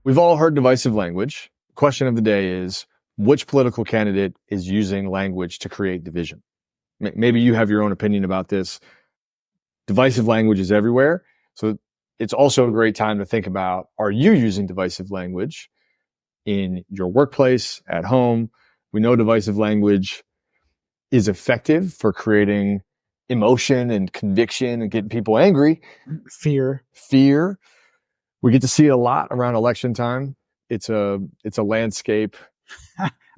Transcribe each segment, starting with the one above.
We've all heard divisive language. Question of the day is, which political candidate is using language to create division? Maybe you have your own opinion about this. Divisive language is everywhere. So it's also a great time to think about, are you using divisive language in your workplace, at home? We know divisive language is effective for creating emotion and conviction and getting people angry. Fear. We get to see it a lot around election time. It's a landscape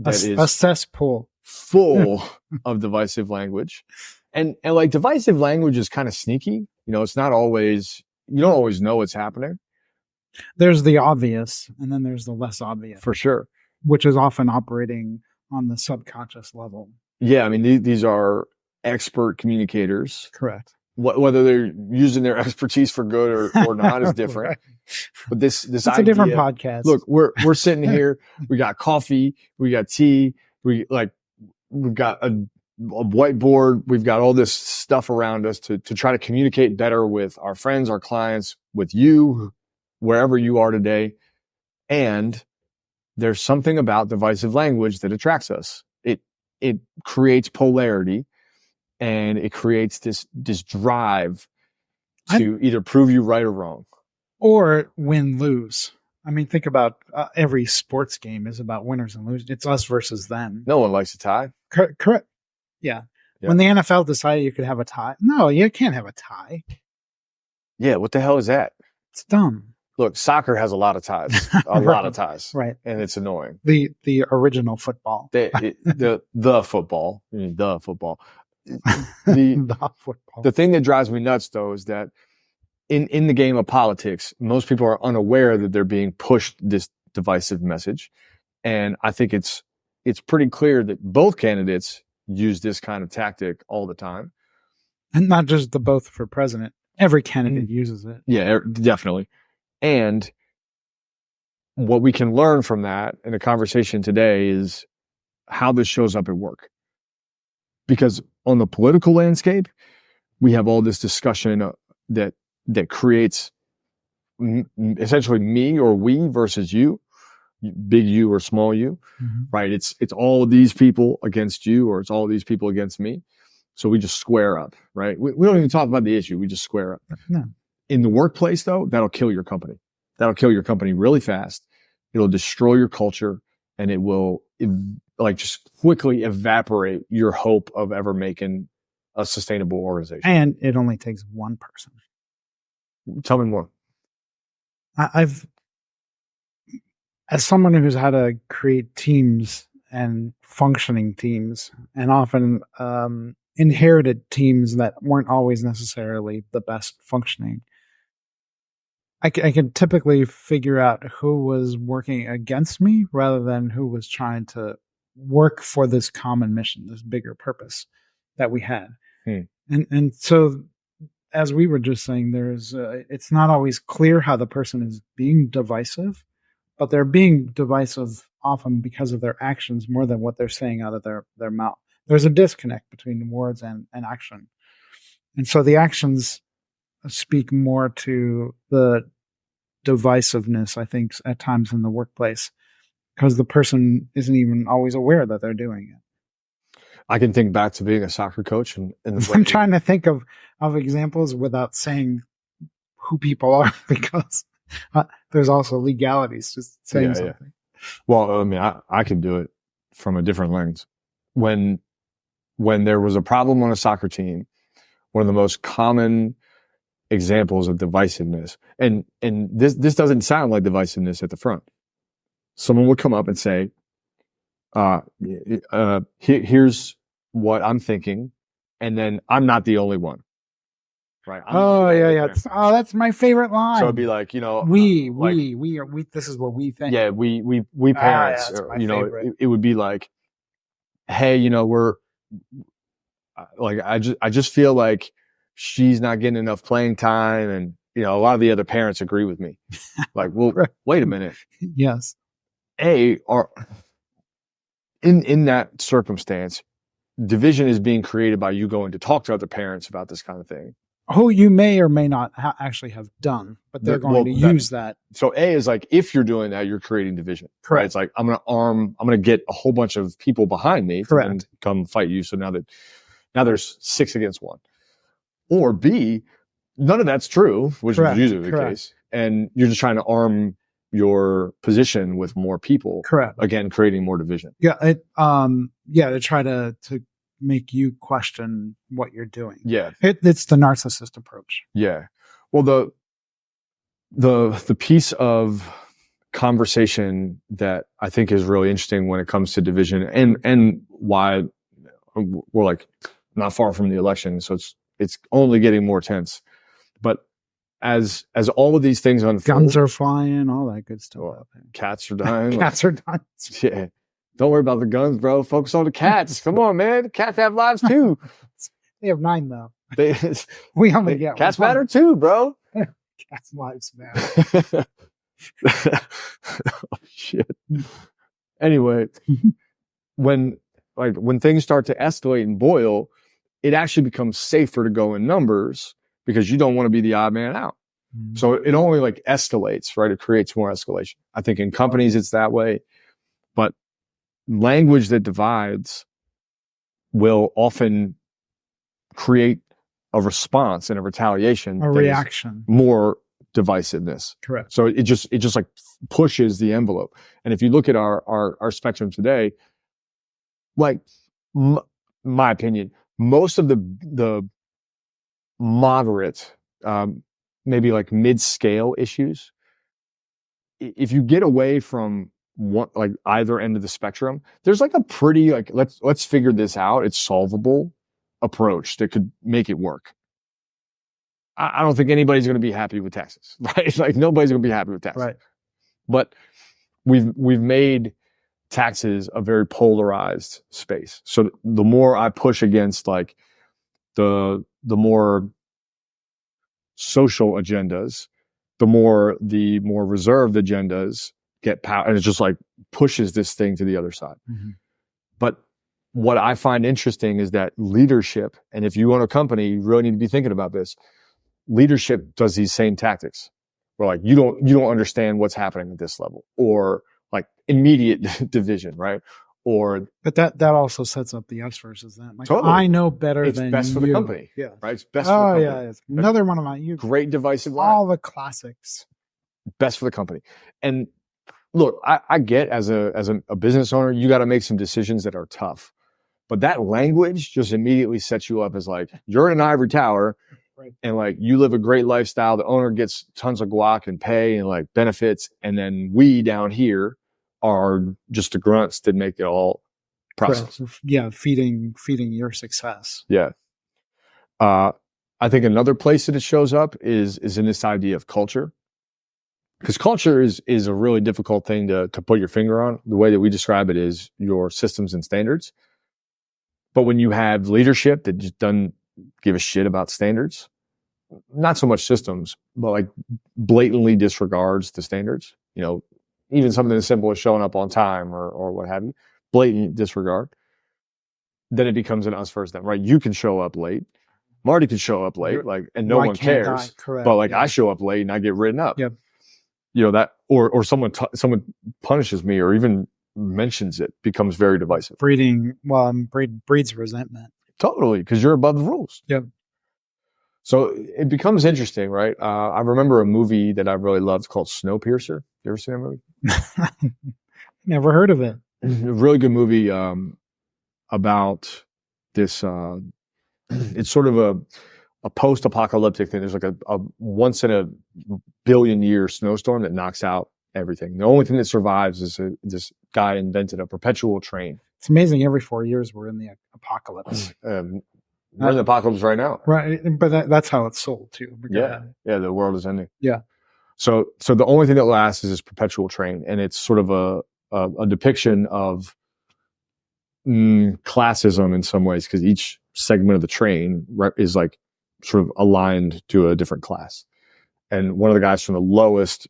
that is a cesspool full of divisive language. And like divisive language is kind of sneaky. It's not always, you don't always know what's happening. There's the obvious, and then there's the less obvious. For sure. Which is often operating on the subconscious level. Yeah, I mean, these are expert communicators. Correct. Whether they're using their expertise for good or not is different. Right. But this it's idea, a different podcast. Look, we're sitting here. We got coffee. We got tea. We've got a whiteboard. We've got all this stuff around us to try to communicate better with our friends, our clients, with you, wherever you are today. And there's something about divisive language that attracts us. It creates polarity, and it creates this drive to either prove you right or wrong. Or win-lose. I mean, think about every sports game is about winners and losers. It's us versus them. No one likes a tie. Correct. Yeah. When the NFL decided you could have a tie. No, you can't have a tie. Yeah, what the hell is that? It's dumb. Look, soccer has a lot of ties. A lot of ties. Right. And it's annoying. The original football. The football. I mean, the football. The football. The thing that drives me nuts, though, is that in the game of politics, most people are unaware that they're being pushed this divisive message. And I think it's pretty clear that both candidates use this kind of tactic all the time. And not just the both for president. Every candidate uses it. Yeah, definitely. And what we can learn from that in a conversation today is how this shows up at work. Because on the political landscape, we have all this discussion that creates essentially me or we versus you, big U or small u, right? It's all of these people against you, or it's all of these people against me. So we just square up, right? We don't even talk about the issue. We just square up. No. In the workplace, though, that'll kill your company. That'll kill your company really fast. It'll destroy your culture, and it will just quickly evaporate your hope of ever making a sustainable organization. And it only takes one person. Tell me more. I've, as someone who's had to create teams and functioning teams, and often inherited teams that weren't always necessarily the best functioning, I can typically figure out who was working against me rather than who was trying to work for this common mission, this bigger purpose that we had. And so, as we were just saying, it's not always clear how the person is being divisive, but they're being divisive often because of their actions more than what they're saying out of their mouth. There's a disconnect between words and action. And so the actions speak more to the divisiveness, I think, at times in the workplace, because the person isn't even always aware that they're doing it. I can think back to being a soccer coach, and I'm trying to think of examples without saying who people are, because there's also legalities just saying something. Yeah. Well, I mean, I can do it from a different lens. When there was a problem on a soccer team, one of the most common examples of divisiveness, and this doesn't sound like divisiveness at the front. Someone would come up and say, here's what I'm thinking, and then I'm not the only one. Right. Yeah. That's my favorite line. So it'd be like, we this is what we think. Yeah, we parents, it would be like, hey, we're like, I just feel like she's not getting enough playing time, and a lot of the other parents agree with me. Like, well, wait a minute. Yes. In that circumstance, division is being created by you going to talk to other parents about this kind of thing. who you may or may not actually have done, but they're going to use that. So A is like, if you're doing that, you're creating division. Correct. Right? It's like, I'm going to get a whole bunch of people behind me to come fight you. So now there's 6 against 1. Or B, none of that's true, which is usually the case. And you're just trying to arm your position with more people. Correct. Again, creating more division. Yeah. To try to make you question what you're doing. Yeah. It's the narcissist approach. Yeah. Well, the piece of conversation that I think is really interesting when it comes to division and why we're like not far from the election. So it's only getting more tense, but as all of these things unfold, guns are flying, all that good stuff. Well, cats are dying. Cats are dying. Yeah. Don't worry about the guns, bro. Focus on the cats. Come on, man. Cats have lives too. They have 9 though. We only get cats matter too, bro. Cats' lives matter. Oh, shit. Anyway, when things start to escalate and boil, it actually becomes safer to go in numbers because you don't want to be the odd man out. Mm-hmm. So it only like escalates, right? It creates more escalation. I think in companies it's that way, but language that divides will often create a response and a retaliation, a reaction, more divisiveness. Correct. So it just like pushes the envelope. And if you look at our spectrum today, like my opinion, most of the moderate, maybe like mid-scale issues, if you get away from one, like either end of the spectrum, there's like a pretty like let's figure this out, it's solvable approach that could make it work. I don't think anybody's going to be happy with taxes, right? Like nobody's going to be happy with taxes. Right. But we've made taxes a very polarized space. So the more I push against like the more social agendas, the more reserved agendas get power, and it just like pushes this thing to the other side. Mm-hmm. But what I find interesting is that leadership, and if you own a company, you really need to be thinking about this. Leadership does these same tactics where like you don't understand what's happening at this level, or like immediate division, right? But that also sets up the us versus them. Like, totally. I know better it's than best for the company. Yeah. Right? It's best for the company. Oh yeah. It's another one of my great divisive line. All the classics. Best for the company. And look, I get as a business owner, you got to make some decisions that are tough. But that language just immediately sets you up as like, you're in an ivory tower. Right. And like you live a great lifestyle, the owner gets tons of guac and pay and like benefits, and then we down here are just the grunts that make it all process. Right. Yeah, feeding your success. Yeah. I think another place that it shows up is in this idea of culture. Because culture is a really difficult thing to put your finger on. The way that we describe it is your systems and standards. But when you have leadership that just doesn't give a shit about standards, not so much systems, but like blatantly disregards the standards, you know, even something as simple as showing up on time or what have you, blatant disregard, then it becomes an us versus them, right? You can show up late. Marty can show up late, like, and no one cares. But like I show up late and I get written up. Yep. You know, that, or someone punishes me or even mentions it, becomes very divisive. Breeds resentment. Totally, because you're above the rules. Yep. So it becomes interesting, right? I remember a movie that I really loved called Snowpiercer. You ever seen that movie? Never heard of it. A really good movie about this. It's sort of a post-apocalyptic thing. There's like a once in a billion year snowstorm that knocks out everything. The only thing that survives is this guy invented a perpetual train. It's amazing. Every 4 years we're in the apocalypse. We're in the apocalypse right now. Right. But that's how it's sold too. Yeah. Yeah. The world is ending. Yeah. So the only thing that lasts is this perpetual train. And it's sort of a depiction of classism in some ways, because each segment of the train is like sort of aligned to a different class. And one of the guys from the lowest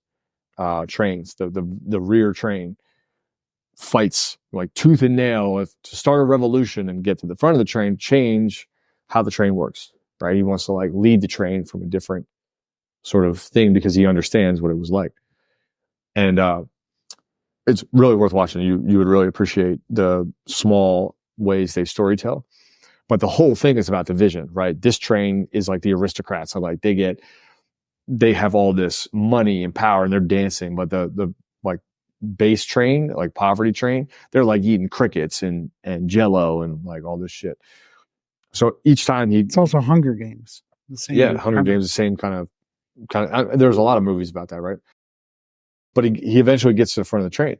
trains, the rear train, fights like tooth and nail to start a revolution and get to the front of the train, change how the train works. right? He wants to like lead the train from a different sort of thing because he understands what it was like. And it's really worth watching. You would really appreciate the small ways they storytell. But the whole thing is about division, right? This train is like the aristocrats. So like they have all this money and power and they're dancing, but the like base train, like poverty train, they're like eating crickets and Jello and like all this shit. So each time it's also Hunger Games. The same Hunger Games, the same kind of. There's a lot of movies about that, right? But he eventually gets to the front of the train,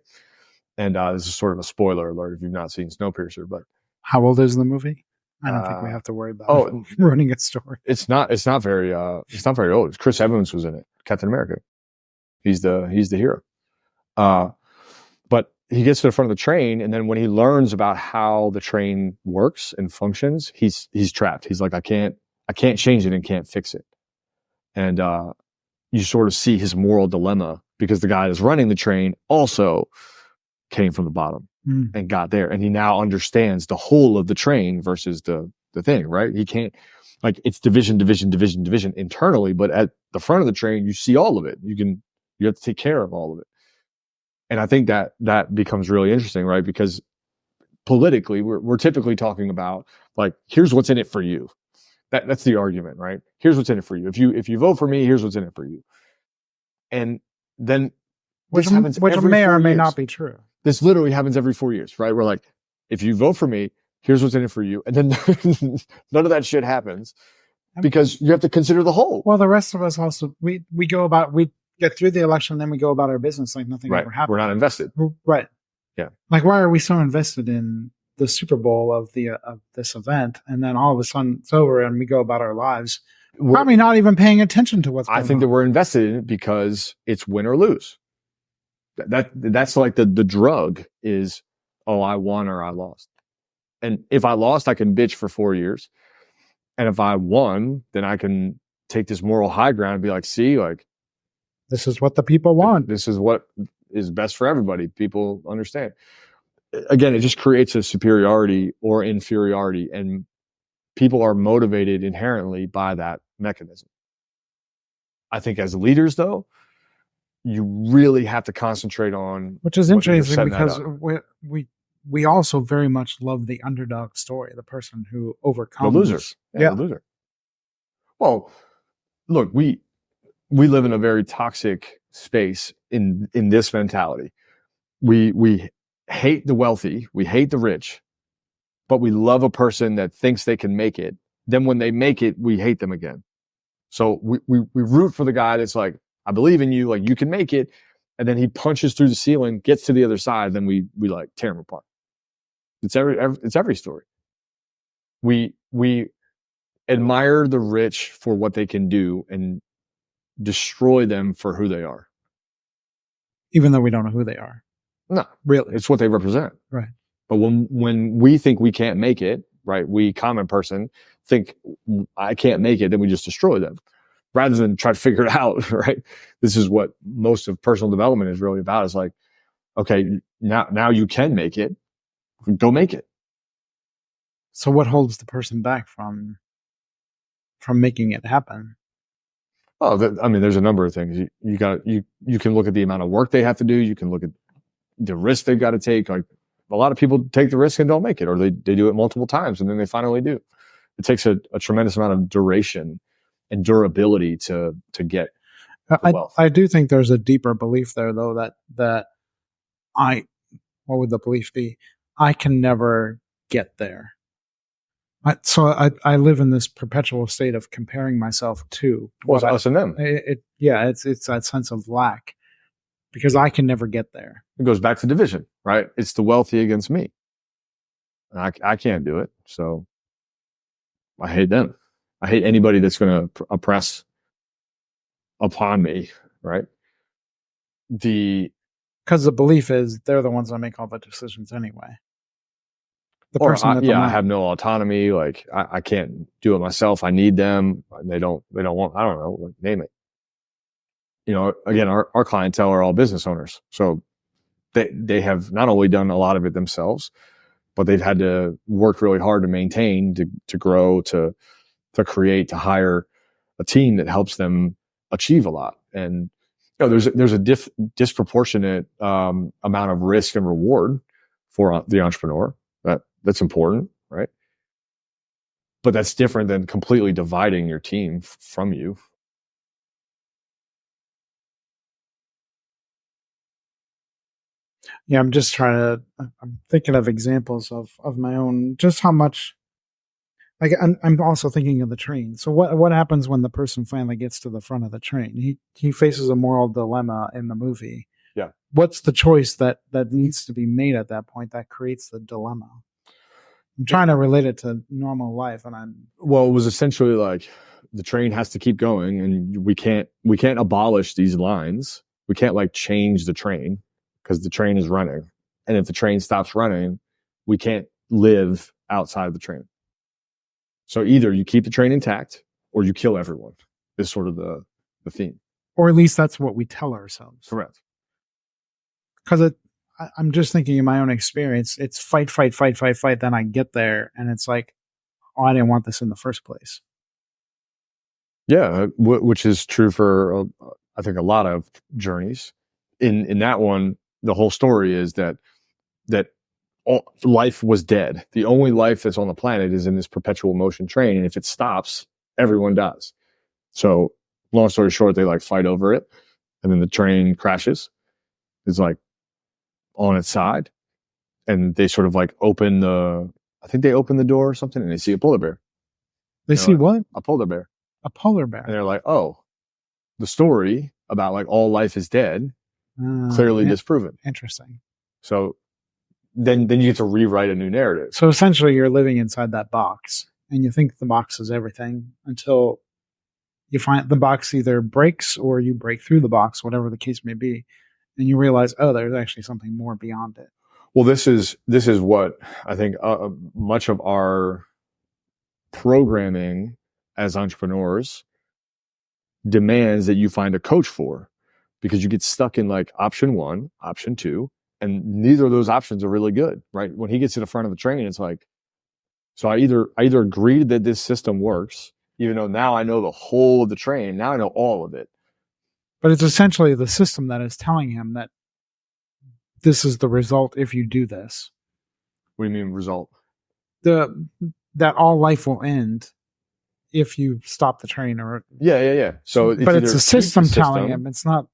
and this is sort of a spoiler alert if you've not seen Snowpiercer. But how old is the movie? I don't think we have to worry about running a story. It's not very old. Chris Evans was in it, Captain America. He's the hero. But he gets to the front of the train, and then when he learns about how the train works and functions, he's trapped. He's like, I can't change it and can't fix it. And you sort of see his moral dilemma because the guy that's running the train also came from the bottom and got there, and he now understands the whole of the train versus the thing, right? He can't, like, it's division internally, but at the front of the train, you see all of it. You have to take care of all of it. And I think that becomes really interesting, right? Because politically, we're typically talking about like, here's what's in it for you. That's the argument, right? Here's what's in it for you. If you vote for me, here's what's in it for you. And then which may or may not be true. This literally happens every 4 years, right? We're like, if you vote for me, here's what's in it for you. And then none of that shit happens because you have to consider the whole. Well, the rest of us also, we get through the election, then we go about our business like nothing ever happened. We're not invested. Right. Yeah. Like, why are we so invested in the Super Bowl of this event, and then all of a sudden it's over and we go about our lives, probably not even paying attention to what's going on. I think that we're invested in it because it's win or lose. That's like the drug is, oh, I won or I lost. And if I lost, I can bitch for 4 years. And if I won, then I can take this moral high ground and be like, see, like, this is what the people want. This is what is best for everybody. People understand. Again, it just creates a superiority or inferiority, and people are motivated inherently by that mechanism. I think as leaders, though, you really have to concentrate on, which is interesting because we also very much love the underdog story, the person who overcomes the loser. Yeah, the loser. Well, look, we live in a very toxic space in this mentality. We hate the wealthy, we hate the rich, but we love a person that thinks they can make it. Then when they make it, we hate them again. So we root for the guy that's like, I believe in you, like you can make it. And then he punches through the ceiling, gets to the other side, then we like tear him apart. It's every story. We admire the rich for what they can do and destroy them for who they are. Even though we don't know who they are. No, really. It's what they represent. Right. But when we think we can't make it, right, we common person think I can't make it, then we just destroy them rather than try to figure it out, right? This is what most of personal development is really about. It's like, okay, now you can make it. Go make it. So what holds the person back from making it happen? Oh, there's a number of things. You can look at the amount of work they have to do. You can look at the risk they've got to take. Like a lot of people take the risk and don't make it, or they do it multiple times and then they finally do. It takes a tremendous amount of duration and durability to get wealth. I do think there's a deeper belief there, though, that what would the belief be? I can never get there. So I live in this perpetual state of comparing myself to us and them. It's that sense of lack because I can never get there. It goes back to division, right? It's the wealthy against me. I can't do it, so I hate them. I hate anybody that's going to oppress upon me, right? Because the belief is they're the ones that make all the decisions anyway. The person I have no autonomy. Like I can't do it myself. I need them. They don't want, I don't know, like, name it. You know, again, our clientele are all business owners. So they have not only done a lot of it themselves, but they've had to work really hard to maintain, to grow, to to hire a team that helps them achieve a lot. And there's a disproportionate amount of risk and reward for the entrepreneur. That's important, right? But that's different than completely dividing your team from you. Yeah, I'm thinking of examples of my own, just how much, like, I'm also thinking of the train. So what happens when the person finally gets to the front of the train? He faces a moral dilemma in the movie. Yeah. What's the choice that needs to be made at that point that creates the dilemma? I'm trying to relate it to normal life, and it was essentially like the train has to keep going, and we can't abolish these lines. We can't like change the train because the train is running, and if the train stops running, we can't live outside of the train. So either you keep the train intact or you kill everyone. Is sort of the theme, or at least that's what we tell ourselves. Correct. Because I'm just thinking in my own experience, it's fight, fight, fight, fight, fight. Then I get there, and it's like, oh, I didn't want this in the first place. Yeah, which is true for I think a lot of journeys. In that one, the whole story is that life was dead. The only life that's on the planet is in this perpetual motion train, and if it stops, everyone dies. So, long story short, they like fight over it, and then the train crashes. It's like on its side, and they sort of like open the. I think they open the door or something, and they see a polar bear. They see what? A polar bear. A polar bear. And they're like, oh, the story about like all life is dead, clearly disproven. Interesting. So then you get to rewrite a new narrative. So essentially you're living inside that box, and you think the box is everything until you find the box either breaks or you break through the box, whatever the case may be, and you realize, oh, there's actually something more beyond it. Well, this is what I think much of our programming as entrepreneurs demands that you find a coach for, because you get stuck in like option 1, option 2, and neither of those options are really good, right? When he gets to the front of the train, it's like, so I either agree that this system works, even though now I know the whole of the train, now I know all of it. But it's essentially the system that is telling him that this is the result if you do this. What do you mean result? That all life will end if you stop the train, or yeah. So, but it's a system telling him. It's not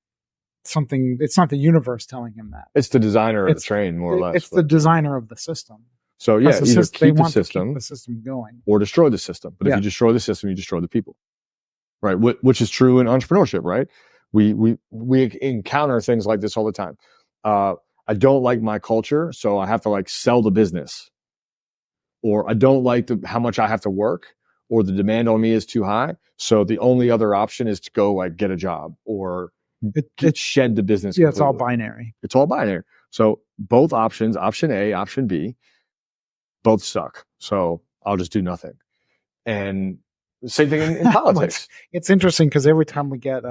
something. It's not the universe telling him that. It's the designer of the train, more or less. It's the designer of the system. So yeah, either keep the system going, or destroy the system. But if you destroy the system, you destroy the people, right? Which is true in entrepreneurship, right? We encounter things like this all the time. I don't like my culture, so I have to like sell the business, or I don't like how much I have to work, or the demand on me is too high. So the only other option is to go like get a job or shed the business. Yeah, completely. It's all binary. It's all binary. So both options, option A, option B, both suck. So I'll just do nothing. And same thing in politics. It's interesting because every time we get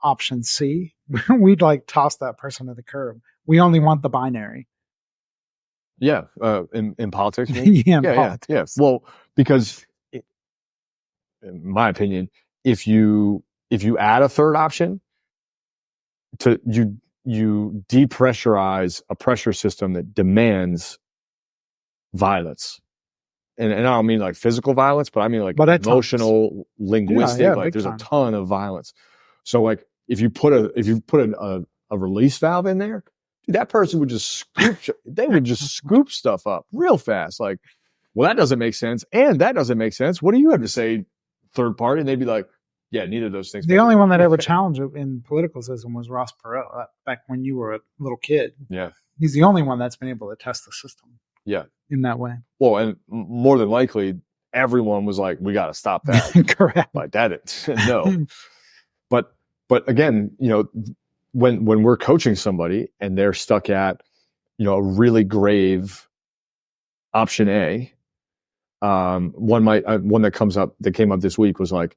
option C, we'd like toss that person to the curb. We only want the binary. Yeah, in politics. Yeah, politics. Yeah. Well, because in my opinion, if you add a third option, you depressurize a pressure system that demands violence. And I don't mean like physical violence, but I mean like emotional, linguistic. Like there's a ton of violence. So like if you put a release valve in there, dude, that person would just scoop stuff up real fast. Like, well, that doesn't make sense, and that doesn't make sense. What do you have to say, third party? And they'd be like, yeah, neither of those things. The only one that ever challenged it in political system was Ross Perot back when you were a little kid. Yeah, he's the only one that's been able to test the system. Yeah, in that way. Well, and more than likely, everyone was like, "We got to stop that." Correct. Like that. No. But again, when we're coaching somebody and they're stuck at, a really grave option A, one that came up this week was like,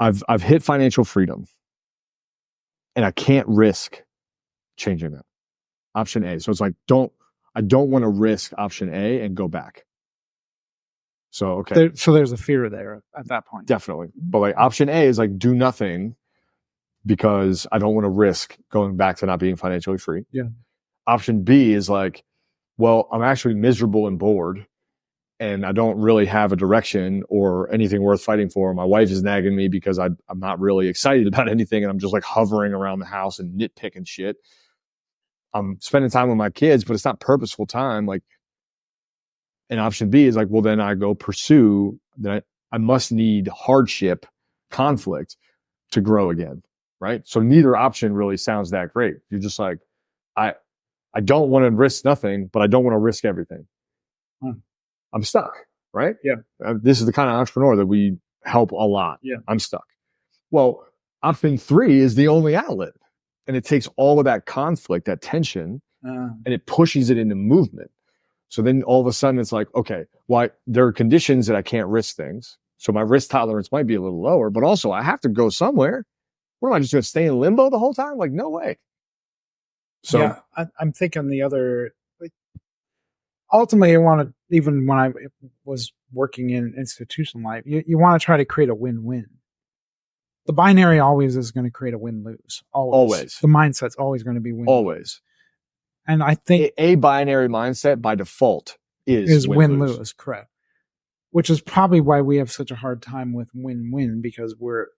I've hit financial freedom, and I can't risk changing that. Option A. So it's like, I don't want to risk option A and go back. So, okay. So there's a fear there at that point. Definitely. But like option A is like do nothing because I don't want to risk going back to not being financially free. Yeah. Option B is like, well, I'm actually miserable and bored and I don't really have a direction or anything worth fighting for. My wife is nagging me because I'm not really excited about anything and I'm just like hovering around the house and nitpicking shit. I'm spending time with my kids, but it's not purposeful time. Like, and option B is like, well, then I go pursue that. I must need hardship, conflict to grow again. Right. So neither option really sounds that great. You're just like, I don't want to risk nothing, but I don't want to risk everything. I'm stuck. Right. Yeah. This is the kind of entrepreneur that we help a lot. Yeah. I'm stuck. Well, option 3 is the only outlet. And it takes all of that conflict, that tension, and it pushes it into movement. So then all of a sudden it's like, okay, well, there are conditions that I can't risk things. So my risk tolerance might be a little lower, but also I have to go somewhere. What am I just going to stay in limbo the whole time? Like, no way. So yeah, I'm thinking the other, like, ultimately I want to, even when I was working in institutional life, you want to try to create a win-win. The binary always is going to create a win-lose. Always. The mindset's always going to be win-lose. Always. And I think a binary mindset by default is win-lose, correct. Which is probably why we have such a hard time with win-win, because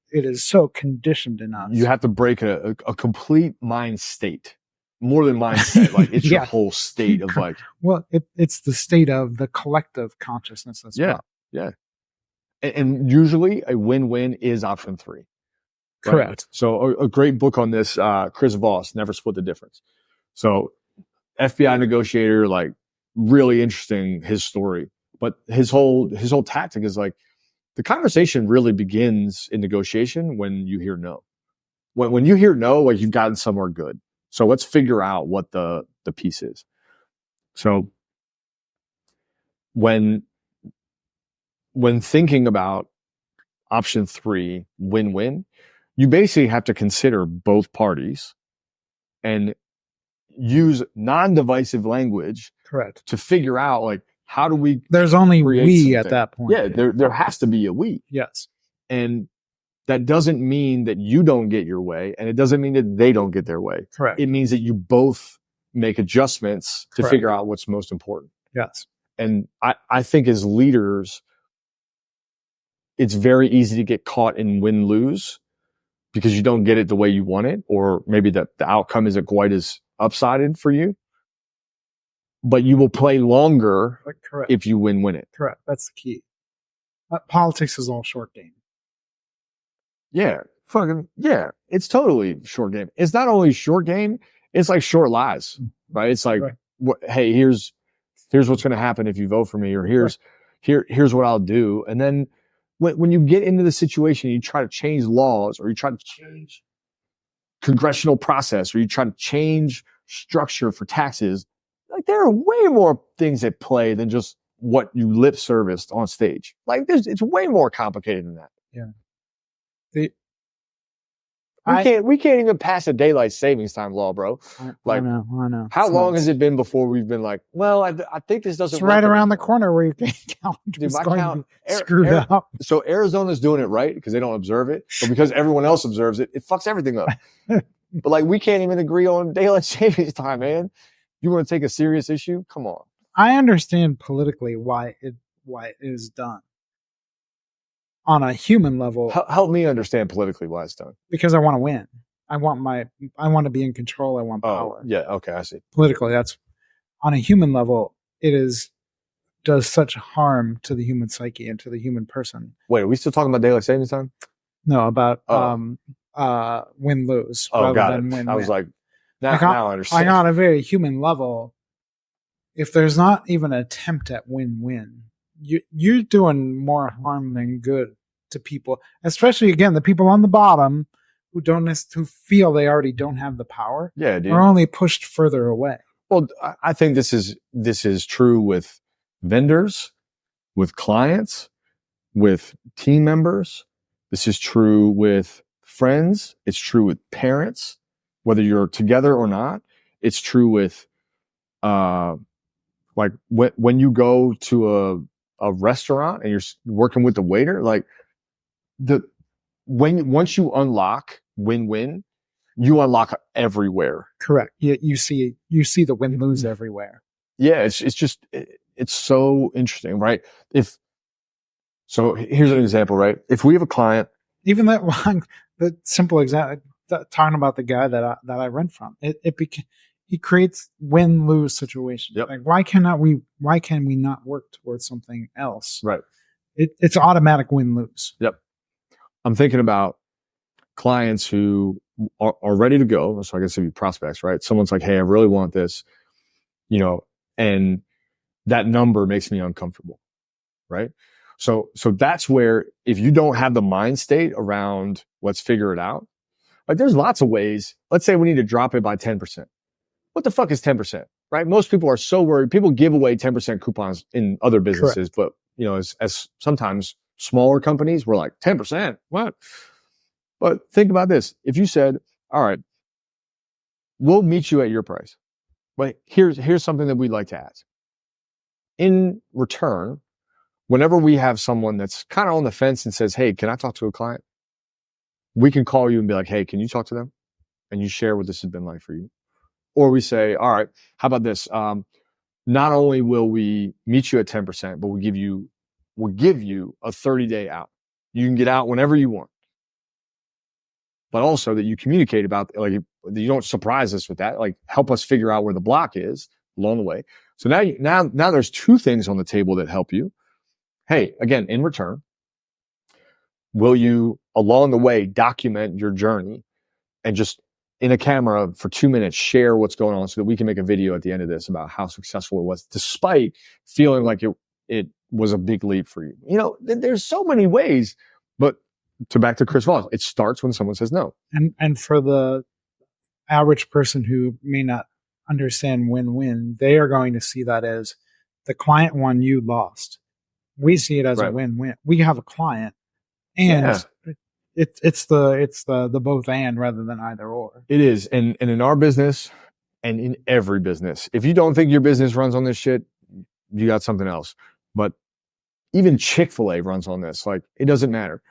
it is so conditioned in us. You have to break a complete mind state. More than mindset, like it's your whole state of like. Well, it's the state of the collective consciousness as well. Yeah. And usually a win-win is option 3. Correct. Right? So a great book on this, Chris Voss, Never Split the Difference. So FBI negotiator, like really interesting, his story. But his whole tactic is like the conversation really begins in negotiation when you hear no. When you hear no, like you've gotten somewhere good. So let's figure out what the piece is. So when thinking about option 3, win-win, you basically have to consider both parties and use non-divisive language, correct, to figure out like how do we. There's only we something at that point. Yeah, there has to be a we. Yes, and that doesn't mean that you don't get your way, and it doesn't mean that they don't get their way. Correct. It means that you both make adjustments to correct, figure out what's most important. Yes. And I think as leaders, it's very easy to get caught in win-lose because you don't get it the way you want it, or maybe the outcome isn't quite as upsided for you. But you will play longer correct, if you win it. Correct. That's the key. Politics is all short game. Yeah. Fucking, yeah. It's totally short game. It's not only short game, it's like short lies, right? It's like, hey, here's what's going to happen if you vote for me, or here's what I'll do. And then when you get into the situation, you try to change laws, or you try to change congressional process, or you try to change structure for taxes. Like there are way more things at play than just what you lip serviced on stage. Like it's way more complicated than that. Yeah. We can't even pass a daylight savings time law, bro. I know. How long has it been before we've been like, well, I think this doesn't. It's right around the corner where you can count. Dude, my count screwed up. So Arizona's doing it right because they don't observe it, but because everyone else observes it, it fucks everything up. But like, we can't even agree on daylight savings time, man. You want to take a serious issue? Come on. I understand politically why it is done. On a human level, help me understand politically why it's done. Because I want to win. I want to be in control. I want power. Yeah. Okay. I see. Politically, that's on a human level. Does such harm to the human psyche and to the human person. Wait, are we still talking about daylight savings time? No, about win lose. Oh, got it. Win-win. I was like, now I understand. On a very human level, if there's not even an attempt at win-win, you're doing more harm than good to people, especially again the people on the bottom who feel they already don't have the power. Yeah, dude. Are only pushed further away. Well, I think this is true with vendors, with clients, with team members. This is true with friends. It's true with parents, whether you're together or not. It's true with like when you go to a restaurant and you're working with the waiter, like once you unlock win-win, you unlock everywhere. Correct. You see the win-lose everywhere. Yeah, it's so interesting, right? So here's an example, right? If we have a client, even that one, the simple example, talking about the guy that I rent from, he creates win-lose situations. Yep. Like why can we not work towards something else? Right. It's automatic win-lose. Yep. I'm thinking about clients who are ready to go. So I guess it'd be prospects, right? Someone's like, hey, I really want this, and that number makes me uncomfortable, right? So that's where if you don't have the mind state around let's figure it out, like there's lots of ways. Let's say we need to drop it by 10%. What the fuck is 10%, right? Most people are so worried. People give away 10% coupons in other businesses, Correct. but as sometimes smaller companies, we're like 10%, what? But think about this. If you said, all right, we'll meet you at your price, but here's something that we'd like to ask. In return, whenever we have someone that's kind of on the fence and says, hey, can I talk to a client? We can call you and be like, hey, can you talk to them? And you share what this has been like for you. Or we say, all right, how about this? Not only will we meet you at 10%, but we'll give you a 30-day out. You can get out whenever you want. But also that you communicate about, like, you don't surprise us with that. Like, help us figure out where the block is along the way. So now there's two things on the table that help you. Hey, again, in return, will you along the way document your journey and just in a camera for 2 minutes share what's going on so that we can make a video at the end of this about how successful it was, despite feeling like it was a big leap for you. There's so many ways, but back to Chris Voss, it starts when someone says no. And for the average person who may not understand win-win, they are going to see that as the client won, you lost. We see it as a win-win. We have a client, and it's the both and rather than either or. It is, and in our business, and in every business, if you don't think your business runs on this shit, you got something else. But even Chick-fil-A runs on this. Like, it doesn't matter.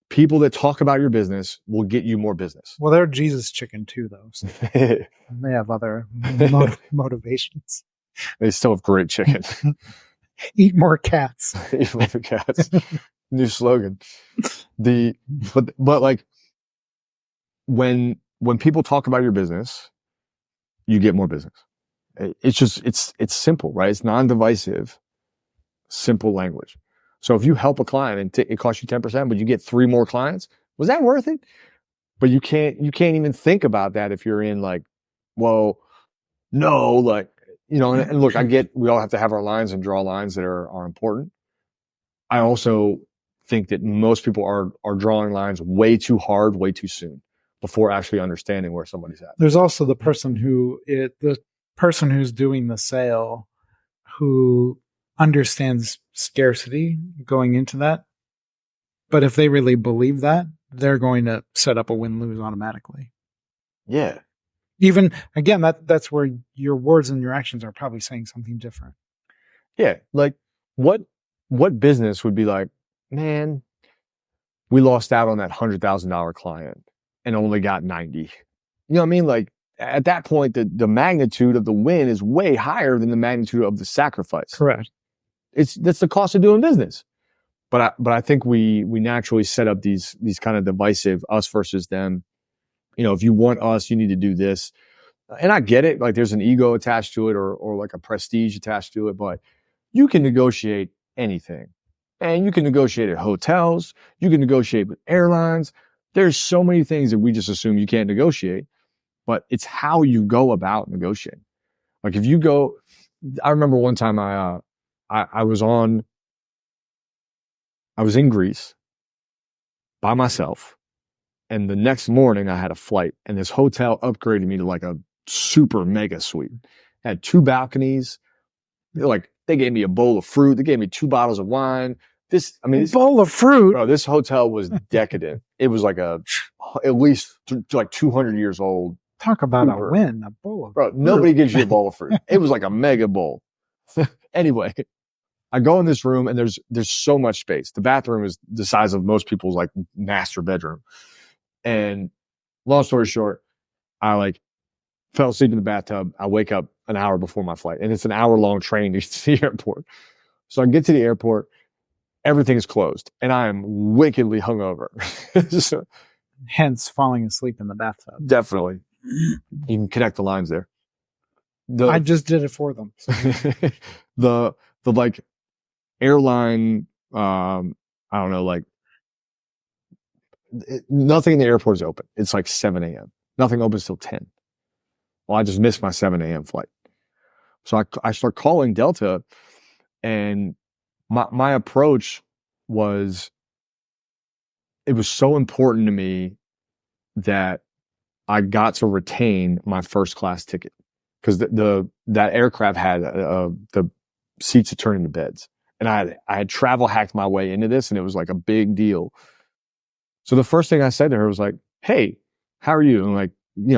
People that talk about your business will get you more business. Well, they're Jesus chicken too, though. So they have other motivations. They still have great chicken. Eat more cats. Eat more cats. New slogan. But like when people talk about your business, you get more business. It's simple, right? It's non-divisive, simple language. So if you help a client and it costs you 10%, but you get 3 more clients, was that worth it? But you can't even think about that if you're in like, well, no, like, and look, I get we all have to have our lines and draw lines that are important. I also think that most people are drawing lines way too hard, way too soon before actually understanding where somebody's at. There's also the person who's doing the sale who understands scarcity going into that. But if they really believe that, they're going to set up a win-lose automatically. Yeah. Even, again, that's where your words and your actions are probably saying something different. Yeah. Like, what business would be like, man, we lost out on that $100,000 client and only got 90. You know what I mean? Like, at that point, the magnitude of the win is way higher than the magnitude of the sacrifice. Correct. That's the cost of doing business. But I think we naturally set up these kind of divisive us versus them. If you want us, you need to do this. And I get it. Like, there's an ego attached to it or like a prestige attached to it, but you can negotiate anything. And you can negotiate at hotels. You can negotiate with airlines. There's so many things that we just assume you can't negotiate, but it's how you go about negotiating. Like, if you go, I remember one time I was in Greece by myself. And the next morning I had a flight and this hotel upgraded me to like a super mega suite. It had 2 balconies. They gave me a bowl of fruit. They gave me 2 bottles of wine. This bowl of fruit. Bro, this hotel was decadent. It was like at least like 200 years old. Talk about a win, a bowl of fruit. Bro, nobody gives you a bowl of fruit. It was like a mega bowl. Anyway, I go in this room and there's so much space. The bathroom is the size of most people's like master bedroom. And long story short, I like fell asleep in the bathtub. I wake up an hour before my flight, and it's an hour-long train to the airport. So I get to the airport, everything is closed, and I am wickedly hungover. So, Hence falling asleep in the bathtub. definitely. You can connect the lines there. I just did it for them. So. the like airline, I don't know, like nothing in the airport is open. It's like 7 a.m. Nothing opens till 10. Well, I just missed my 7 a.m. flight. So I start calling Delta, and my approach was, it was so important to me that I got to retain my first class ticket, because that aircraft had the seats to turn into beds, and I had travel hacked my way into this, and it was like a big deal. So the first thing I said to her was like, "Hey, how are you?" And like,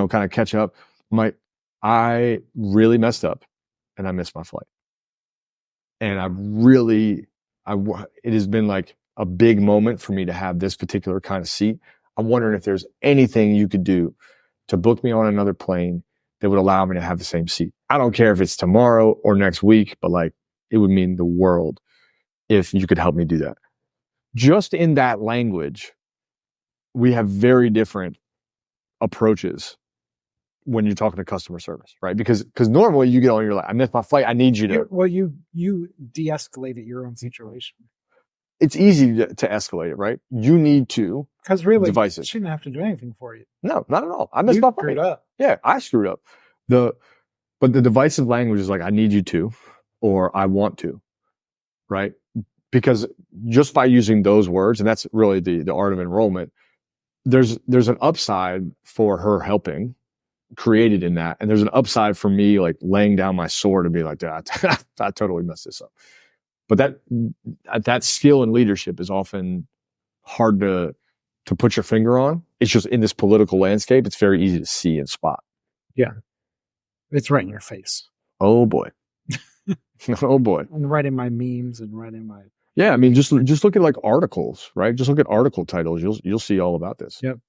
kind of catch up. I'm like, I really messed up, and I missed my flight, and it has been like a big moment for me to have this particular kind of seat. I'm wondering if there's anything you could do to book me on another plane that would allow me to have the same seat. I don't care if it's tomorrow or next week, but like, it would mean the world if you could help me do that. Just in that language, we have very different approaches when you're talking to customer service, right? Because normally you get on, you're like, I missed my flight. I need you to. You de-escalated your own situation. It's easy to escalate it, right? You need to. Because really, Divisive. She didn't have to do anything for you. No, not at all. I missed my flight. Screwed up. Yeah, I screwed up. But the divisive language is like, I need you to, or I want to, right? Because just by using those words, and that's really the art of enrollment, there's an upside for her helping created in that. And there's an upside for me, like laying down my sword and be like, I totally messed this up. But that skill in leadership is often hard to put your finger on. It's just in this political landscape, it's very easy to see and spot. Yeah. It's right in your face. Oh boy. Oh boy. And right in my memes and right in my. Yeah. I mean, just look at like articles, right? Just look at article titles. You'll see all about this. Yep.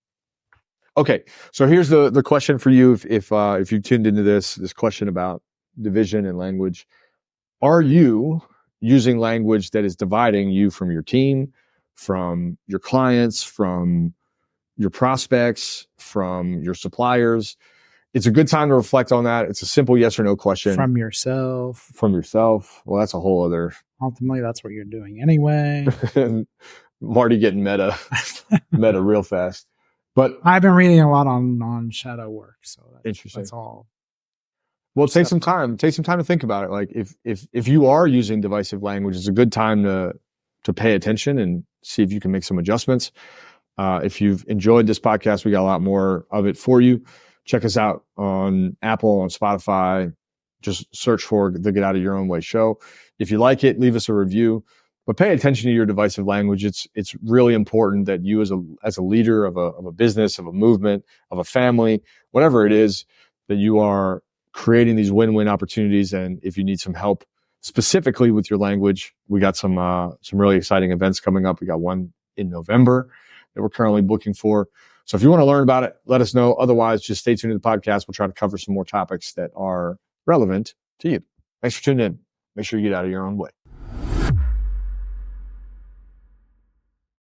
Okay. So here's the question for you. If you tuned into this question about division and language, are you using language that is dividing you from your team, from your clients, from your prospects, from your suppliers? It's a good time to reflect on that. It's a simple yes or no question. From yourself. Well, that's a whole other. Ultimately, that's what you're doing anyway. Marty getting meta real fast. But I've been reading a lot on shadow work. So interesting. That's all. Well, take some time. Take some time to think about it. Like if you are using divisive language, it's a good time to pay attention and see if you can make some adjustments. If you've enjoyed this podcast, we got a lot more of it for you. Check us out on Apple, on Spotify. Just search for the Get Out of Your Own Way show. If you like it, leave us a review. But pay attention to your divisive language. It's really important that you as a leader of a business, of a movement, of a family, whatever it is, that you are creating these win-win opportunities. And if you need some help specifically with your language, we got some really exciting events coming up. We got one in November that we're currently booking for. So if you want to learn about it, let us know. Otherwise, just stay tuned to the podcast. We'll try to cover some more topics that are relevant to you. Thanks for tuning in. Make sure you get out of your own way.